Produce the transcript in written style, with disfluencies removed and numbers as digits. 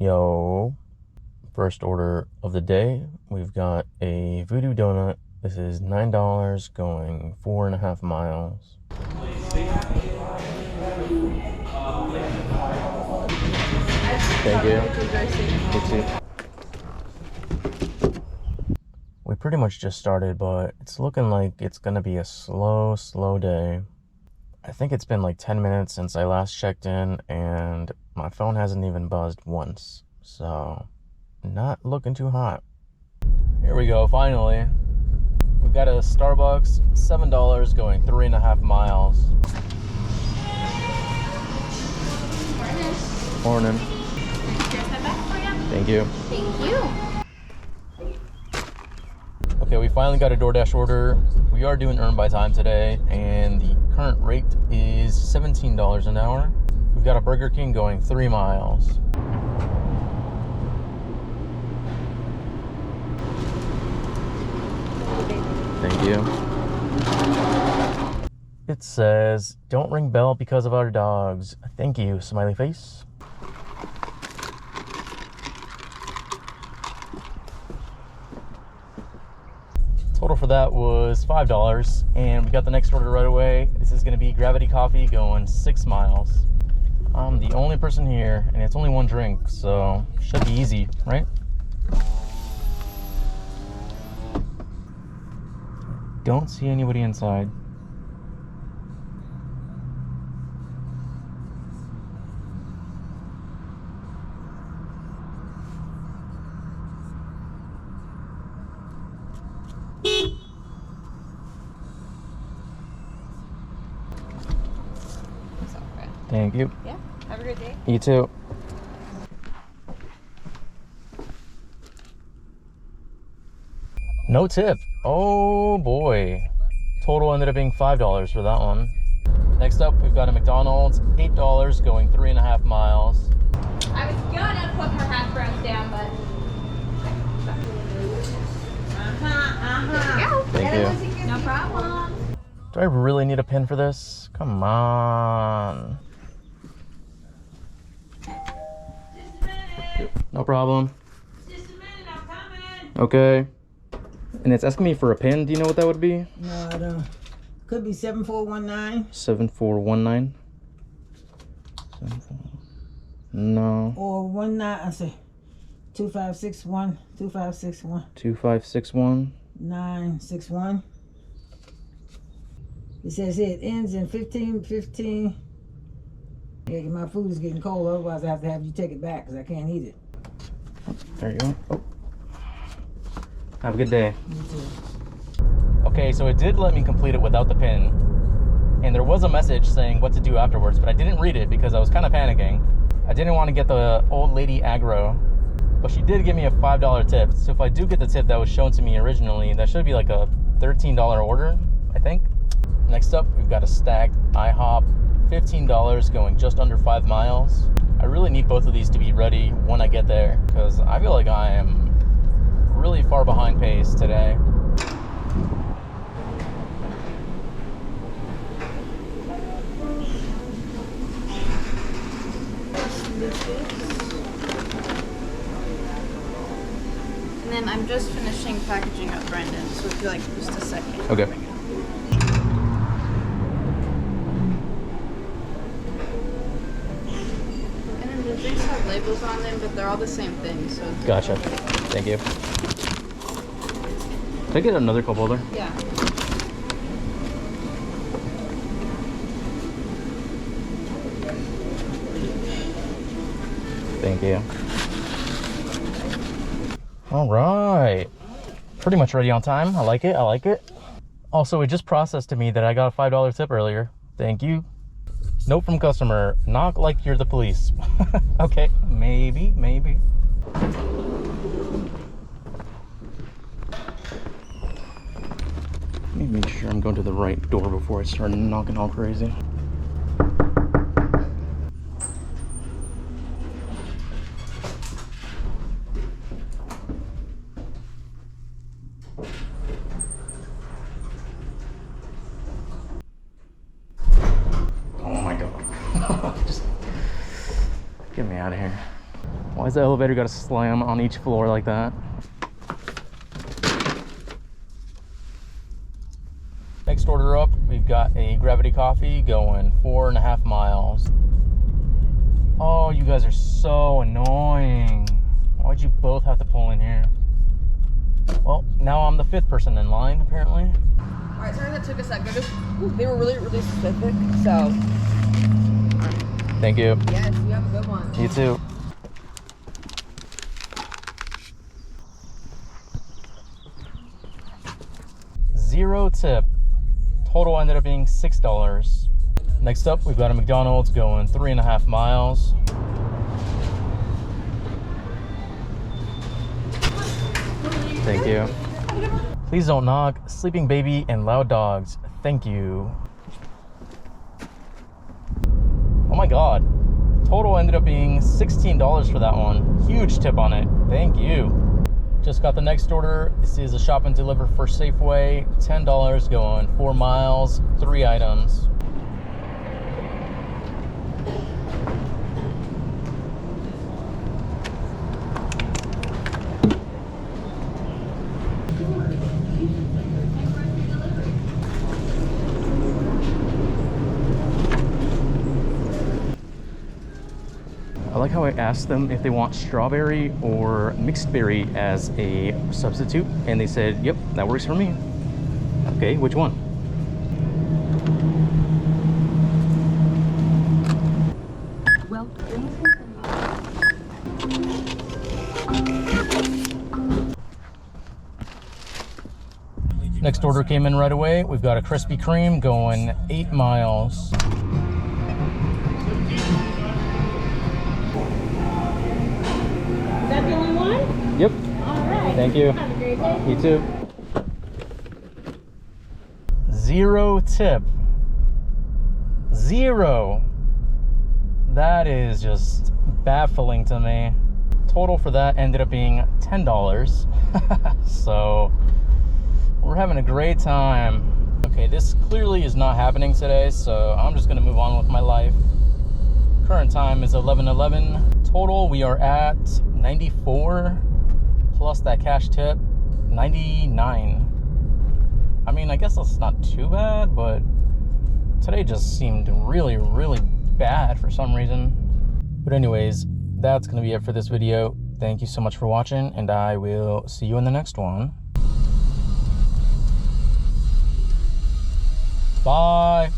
Yo, first order of the day. We've got a voodoo donut. This is $9 going 4.5 miles. Thank you. You too. We pretty much just started, but it's looking like it's gonna be a slow day. I think it's been like 10 minutes since I last checked in, and my phone hasn't even buzzed once. So, not looking too hot. Here we go, finally. We've got a Starbucks, $7 going 3.5 miles. Morning. Thank you. Thank you. Okay, we finally got a DoorDash order. We are doing earn by time today, and the current rate is $17 an hour. We've got a Burger King going 3 miles. Thank you. It says, don't ring bell because of our dogs. Thank you, smiley face. Total for that was $5, and we got the next order right away. This is going to be Gravity Coffee going 6 miles. I'm the only person here, and it's only one drink, so should be easy, right? Don't see anybody inside. Thank you. Yeah, have a good day. You too. No tip. Oh boy. Total ended up being $5 for that one. Next up, we've got a McDonald's, $8 going 3.5 miles. I was gonna put her hash browns down, but... There you go. Thank you. No problem. Do I really need a pin for this? Come on. No problem. Just a minute, I'm coming. Okay. And it's asking me for a pin. Do you know what that would be? No, I don't. Could be 7419 7419. No. or 19. I say 2561 2561 2561. 961. It says here it ends in 1515. Yeah, my food is getting cold. Otherwise, I have to have you take it back because I can't eat it. There you go. Oh. Have a good day. You too. Okay, so it did let me complete it without the pin. And there was a message saying what to do afterwards, but I didn't read it because I was kind of panicking. I didn't want to get the old lady aggro, but she did give me a $5 tip. So if I do get the tip that was shown to me originally, that should be like a $13 order, I think. Next up, we've got a stacked IHOP, $15 going just under 5 miles. I really need both of these to be ready when I get there because I feel like I am really far behind pace today. And then I'm just finishing packaging up Brendan, so if you like just a second. Okay. And then the drinks have labels on them, but they're all the same thing, so... Gotcha. Thank you. Can I get another cup holder? Yeah. Thank you. All right. Pretty much ready on time. I like it. I like it. Also, it just processed to me that I got a $5 tip earlier. Thank you. Note from customer. Knock like you're the police. Okay. Maybe. Let me make sure I'm going to the right door before I start knocking all crazy. Oh my God. Just get me out of here. Why is the elevator got to slam on each floor like that? Next order up, we've got a gravity coffee going 4.5 miles. Oh, you guys are so annoying. Why'd you both have to pull in here? Well, now I'm the 5th person in line, apparently. All right, sorry that took us that good. They were really, really specific, so. Thank you. Yes, you have a good one. You too. Zero tip. Total ended up being $6. Next up, we've got a McDonald's going 3.5 miles. Thank you. Please don't knock. Sleeping baby and loud dogs. Thank you. Oh my god. Total ended up being $16 for that one. Huge tip on it. Thank you. Just got the next order. This is a shop and deliver for Safeway. $10 going 4 miles, 3 items. I like how I asked them if they want strawberry or mixed berry as a substitute, and they said, yep, that works for me. Okay, which one? Well, Next order came in right away. We've got a Krispy Kreme going 8 miles. is that the only one? Yep. All right. Thank you. Have a great day. You too. Zero tip. Zero. That is just baffling to me. Total for that ended up being $10. So we're having a great time. Okay, this clearly is not happening today, so I'm just gonna move on with my life. Current time is 11:11. Total, we are at 94 plus that cash tip, 99. I mean, I guess that's not too bad, but today just seemed really, really bad for some reason. But anyways, that's gonna be it for this video. Thank you so much for watching, and I will see you in the next one. Bye.